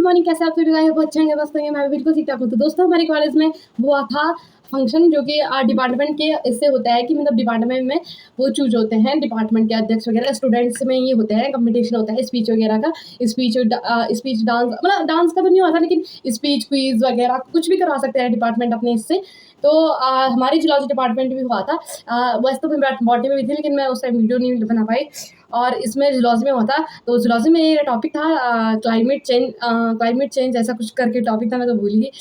Morning, कैसे आप सभी गाइस? बहुत अच्छे होंगे, बस होंगे, मैं भी बिल्कुल ठीक-ठाक हूँ। तो दोस्तों हमारे कॉलेज में हुआ था फंक्शन जो कि डिपार्टमेंट के इससे होता है कि मतलब डिपार्टमेंट में वो चूज़ होते हैं, डिपार्टमेंट के अध्यक्ष वगैरह स्टूडेंट्स में ये होते हैं, कॉम्पिटिशन होता है स्पीच वगैरह का। स्पीच डांस मतलब डांस का तो नहीं होता, लेकिन स्पीच क्विज़ वगैरह कुछ भी करवा सकते हैं डिपार्टमेंट अपने इससे। तो हमारी जूलॉजी डिपार्टमेंट में भी हुआ था। वैसे तो मैं बॉटनी में भी थी, लेकिन मैं उस टाइम वीडियो नहीं बना पाई। और इसमें जूलॉजी में हुआ था, तो जूलॉजी में ये टॉपिक था क्लाइमेट चेंज ऐसा कुछ करके टॉपिक था, मैं तो भूल गई।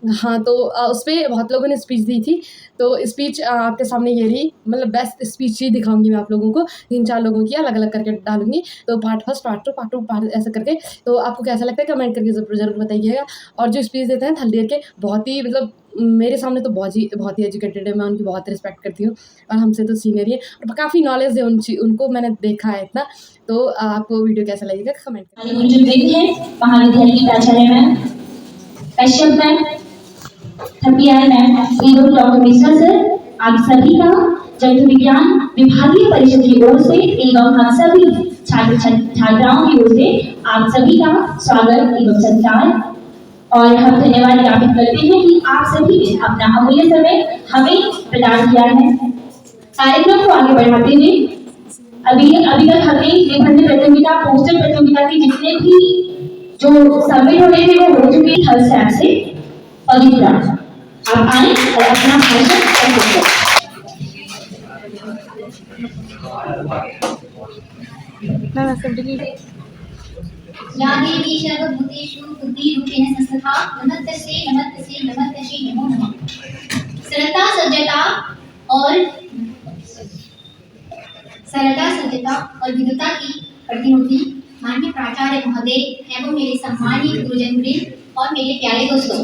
हाँ, तो उसपे बहुत लोगों ने स्पीच दी थी। तो स्पीच आपके सामने ये रही, मतलब बेस्ट स्पीच ही दिखाऊँगी मैं आप लोगों को, 3-4 लोगों की अलग-अलग करके डालूँगी। तो पार्ट 1, पार्ट 2 पार्ट ऐसे करके। तो आपको कैसा लगता है कमेंट करके ज़रूर बताइएगा। और जो स्पीच देते हैं थर्ड ईयर के, बहुत ही मतलब मेरे सामने तो बहुत ही एजुकेटेड है, मैं उनकी बहुत रिस्पेक्ट करती हूँ और हमसे तो सीनियर ही है और काफ़ी नॉलेज है उनको मैंने देखा है इतना। तो आपको वीडियो कैसा लगेगा कमेंट करिए। महाविद्यालय की प्राचार्य ma'am, Kashyap ma'am, Thapliyal ma'am, doctor Mishra sir, आप सभी का जैव विज्ञान विभागीय परिषद की ओर से एवं हम सभी छात्र छात्राओं की ओर से आप सभी का स्वागत एवं सत्कार। और हम धन्यवाद ज्ञापित करते हैं कि आप सभी ने अपना अमूल्य समय हमें प्रदान किया है। कार्यक्रम को आगे बढ़ाते हुए अभी तक हमने निबंध प्रतियोगिता, पोस्टर प्रतियोगिता की जितने भी जो सबमिट हो रहे थे वो हो चुके थर्ड स्टेप से। पवित्रा, आप आए और अपना भाषण प्रस्तुत करें। या देवी सर्वभूतेषु बुद्धिरूपेण संस्थिता नमस्तस्यै नमो नमः। सरलता सज्जता और विद्वता की प्रतिमूर्ति माननीय प्राचार्य महोदय एवं मेरे सम्मानित गुरुजन वृंद और मेरे प्यारे दोस्तों,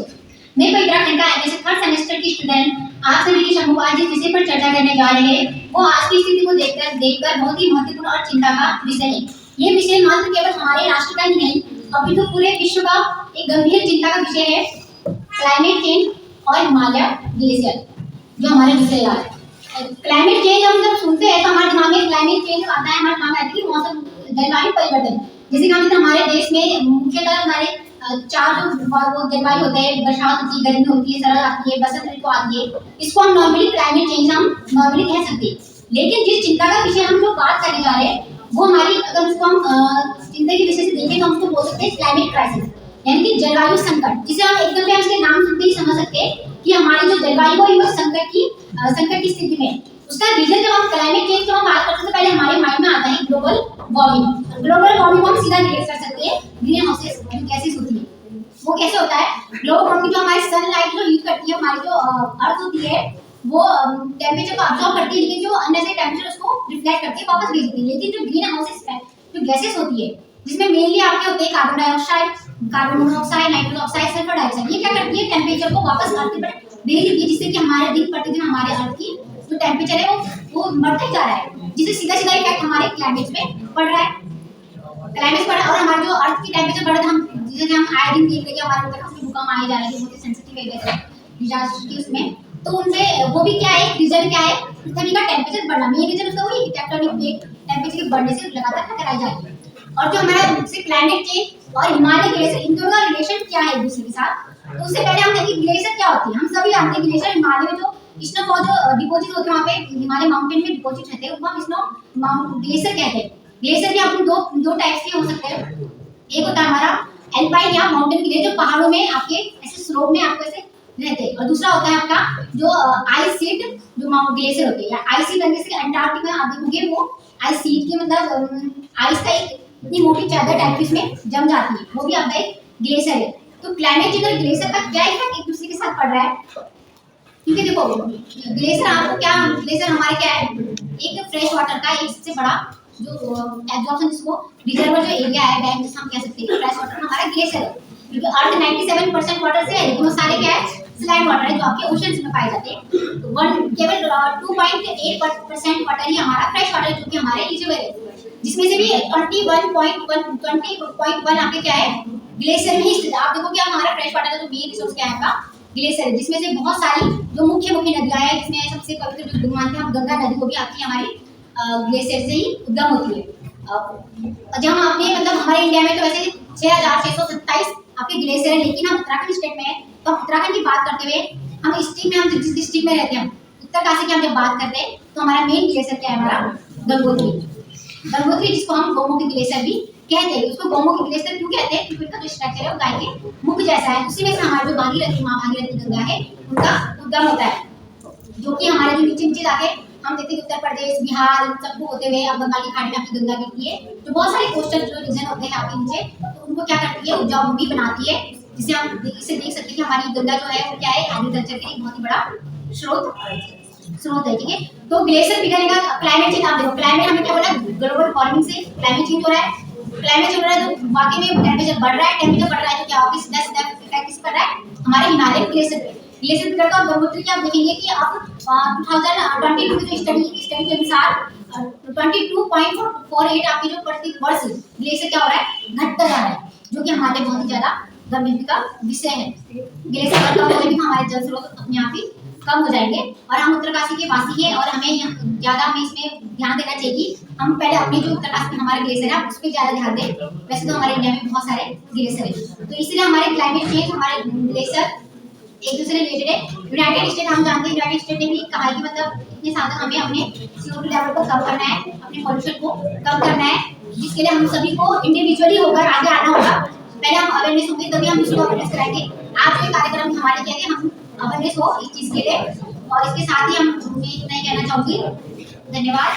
मैं उत्तराखंड का एमएससी थर्ड सेमेस्टर की स्टूडेंट आप सभी के सम्मुख आज जिस विषय पर चर्चा करने जा रहे हैं वो आज की स्थिति को देखकर बहुत ही महत्वपूर्ण और चिंता का विषय है। ये विषय मात्र केवल हमारे राष्ट्र का ही नहीं अपितु पूरे विश्व का एक गंभीर चिंता का विषय है, क्लाइमेट चेंज और हिमालय ग्लेशियर जो हमारे विषय है। क्लाइमेट चेंज हम जब सुनते हैं तो हमारे दिमाग में क्लाइमेट चेंज आता है, हमारे दिमाग में आता है मौसम जलवायु परिवर्तन। जैसे कि हम हमारे देश में मुख्यतः हमारे चार जो जलवायु होते हैं, बरसात होती है, गर्मी होती है, शरद आती है, बसंत ऋतु आती है, इसको हम नॉर्मली क्लाइमेट चेंज हम नॉर्मली कह सकते हैं। लेकिन जिस चिंता का विषय हम जो बात करने जा रहे हैं वो हमारी अगर उसको हम चिंता के विषय से देखें तो हम उसको बोल सकते हैं क्लाइमेट क्राइसिस, यानी कि जलवायु संकट, जिसे हम एकदम से इसके नाम सुनते ही समझ सकते हैं कि हमारी जो जलवायु है वो संकट की स्थिति में। उसका रीजन जब हम क्लाइमेट चेंज की हम बात करते हैं तो पहले हमारे माइंड में आता है ग्लोबल वार्मिंग। ग्लोबल वार्मिंग को हम सीधा रिलेट कर सकते हैं ग्रीन हाउसेस गैसेस होती है। वो कैसे होता है? ग्लोबल वार्मिंग जो हमारी सनलाइट जो हीट करती है, हमारी जो अर्थ होती है वो टेम्परेचर को अब्सॉर्ब करती है, लेकिन जो अननेसेसरी टेम्परेचर उसको रिफ्लेक्ट करके वापस भेज देती है। लेकिन जो ग्रीन हाउसेस है, जो गैसेस होती है जिसमें मेनली आपके होते हैं carbon dioxide, carbon monoxide, nitrous oxide, sulphur dioxide, ये क्या करती है टेम्परेचर को वापस अर्थ पर भेज देती है, जिससे कि हमारे दिन प्रतिदिन हमारे अर्थ की जो टेम्परेचर है वो बढ़ता ही जा रहा है, जिससे सीधा इफेक्ट हमारे क्लाइमेट में पड़ रहा है। क्लाइमेट पर और हमारे जो अर्थ की टेम्परेचर बढ़ रहा है, हम जैसे हम आए दिन देख रहे हैं हमारे ऊपर काफी भूकंप आए जा रहे हैं, बहुत ही सेंसिटिव एरिया है डिजास्टर की उसमें, तो उनमें वो भी क्या है रीजन क्या है, पृथ्वी का टेम्परेचर बढ़ना। मेन रीजन उसका वही टेक्टोनिक प्लेट टेम्परेचर के बढ़ने से लगातार टकराई जा रही है। और जो हमारा से क्लाइमेट चेंज और हिमालय ग्लेशियर, इन दोनों का रिलेशन क्या है एक दूसरे के साथ, तो उससे पहले हम देखें ग्लेशियर क्या होती है। हम सभी जानते हैं ग्लेशियर हिमालय में जो स्नोफॉल जो डिपॉजिट होते हैं, वहाँ पे हिमालय माउंटेन में डिपॉजिट रहते हैं, उनको हम स्नो ग्लेशियर कहते हैं। ग्लेशियर के अपने दो टाइप्स के हो सकते हैं, एक होता है हमारा एल्पाइन या माउंटेन ग्लेशियर जो पहाड़ों में आपके ऐसे स्लोप में आपको ऐसे रहते हैं, और दूसरा होता है आपका जो आइस शीट जो माउंट ग्लेशियर होते हैं, या आइस शीट जैसे अंटार्कटिका में आप देखोगे वो आइस शीट के मतलब आइस का एक इतनी मोटी चादर टाइप इसमें जम जाती है, वो भी आपका एक ग्लेशियर है। तो क्लाइमेट चेंज और ग्लेशियर का क्या इफेक्ट एक दूसरे के साथ पड़ रहा है, क्योंकि देखो ग्लेशियर आपको क्या, ग्लेशियर हमारे क्या है एक फ्रेश वाटर का एक सबसे बड़ा जो एब्जॉर्प्शन जिसको रिजर्वर जो एरिया है बैंक जिसे हम कह सकते हैं फ्रेश वाटर हमारा ग्लेशियर है, क्योंकि अर्थ 97% वाटर से है, लेकिन वो सारे क्या है सलाइन वाटर है जो आपके ओशंस में पाए जाते हैं। तो केवल 2.8% वाटर ही हमारा फ्रेश वाटर जो कि हमारे रिजर्वर है, जिसमें से भी 20.1 आपके क्या है ग्लेशियर में ही स्थित। आप देखो कि हमारा फ्रेश वाटर का जो मेन रिसोर्स क्या है आपका ग्लेशियर है, जिसमें से बहुत सारी जो मुख्य नदियां हैं, जिसमें सबसे पवित्र जो मानते हैं हम गंगा नदी को भी आपकी हमारी ग्लेशियर से ही उद्गम होती है। जब हम अपने मतलब हमारे इंडिया में तो वैसे 6627 आपके ग्लेशियर है। लेकिन हम उत्तराखंड स्टेट में हैं, तो हम उत्तराखंड की बात करते हुए हम डिस्ट्रिक्ट में, हम जिस डिस्ट्रिक्ट में रहते हैं, उत्तरकाशी की हम जब बात करते हैं तो हमारा मेन ग्लेशियर क्या है, हमारा गंगोत्री। गंगोत्री जिसको हम गौमुख ग्लेशियर भी कहते हैं। उसको गौमुख ग्लेशियर क्यों कहते हैं? क्योंकि उसका जो स्ट्रक्चर है वो गाय के मुख जैसा है। उसी में से हमारी जो भागीरथी माँ भागीरथी गंगा है उनका उद्गम होता है, जो कि हमारे जो नीचे नीचे जाके हम देखते हैं उत्तर प्रदेश, बिहार, इन सबको होते हुए अब बंगाली खाड़ी में आपकी गंगा गिरती है। तो बहुत सारे कोस्टल जो रीजन होते हैं आपके नीचे, तो उनको क्या करती है, उपजाऊ भूमि बनाती है, जिसे हम इसे देख सकते हैं कि हमारी गंगा जो है वो क्या है, एग्रीकल्चर के लिए बहुत ही बड़ा स्रोत है। ठीक है, तो ग्लेशियर पिघलने का क्लाइमेट चेंज, आप देखो क्लाइमेट हमें क्या बोला, ग्लोबल वार्मिंग से क्लाइमेट चेंज हो रहा है। क्लाइमेट चेंज हो रहा है तो वाकई में टेम्परेचर बढ़ रहा है। टेम्परेचर बढ़ रहा है तो क्या होगा, सीधा सीधा इफेक्ट किस कर रहा है, हमारे हिमालय ग्लेशियर पे। ग्लेशियर पिघलता है। गंगोत्री की आप देखेंगे कि अब 2022 की जो स्टडी के अनुसार 22.48 आपकी जो प्रति वर्ष ग्लेशियर क्या हो रहा है, घटता जा रहा है, जो कि हमारे बहुत ही ज्यादा गंभीरता का विषय है। ग्लेशियर कम होने से हमारे जल स्रोत अपने आप ही कम हो जाएंगे। और हम उत्तरकाशी के वासी हैं और हमें ज्यादा हमें इसमें ध्यान देना चाहिए कि हम पहले अपने जो उत्तरकाशी में हमारे ग्लेशियर है उस पर ज्यादा ध्यान दें। वैसे तो हमारे इंडिया में बहुत सारे ग्लेशियर है, तो इसलिए हमारे क्लाइमेट चेंज, हमारे ग्लेशियर एक दूसरे रिलेटेड है। यूनाइटेड स्टेट हम जानते हैं, यूनाइटेड स्टेट ने भी कहा है कि मतलब इतने साल तक हमें अपने CO2 लेवल को कम करना है, अपने पॉल्यूशन को कम करना है, जिसके लिए हम सभी को इंडिविजुअली होकर आगे आना होगा। पहले हम अवेयरनेस होंगे तभी हम इसको अवेयरनेस कराएंगे। आज जो कार्यक्रम हमारे क्या है, हम अवेयरनेस हो इस चीज के लिए। और इसके साथ ही हम मैं इतना ही कहना चाहूंगी, धन्यवाद।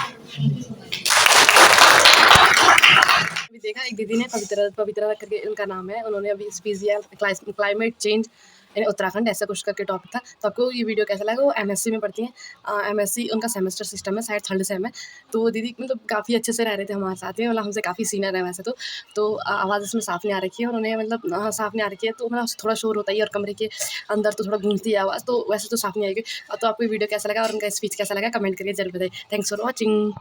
अभी देखा एक दीदी ने पवित्रा करके उनका नाम है, उन्होंने अभी special climate change in Uttarakhand ऐसा कुछ करके टॉपिक था। तो आपको ये वीडियो कैसा लगा? वो MSc में पढ़ती हैं। MSc उनका सेमेस्टर सिस्टम है, शायद 3rd सेम है। तो वो दीदी मतलब काफ़ी अच्छे से रह रहे थे हमारे साथ ही, मतलब हमसे काफ़ी सीनियर है वैसे तो आवाज़ इसमें साफ़ नहीं आ रखी है, और उन्हें मतलब साफ़ नहीं आ रखी है, तो मतलब थोड़ा शोर होता ही है और कमरे के अंदर तो थोड़ा गूंजती है आवाज़, तो वैसे तो साफ़ नहीं आएगी। तो आपको वीडियो कैसा लगा और उनका स्पीच कैसा लगा कमेंट करके जरूर बताइए। Thanks for watching.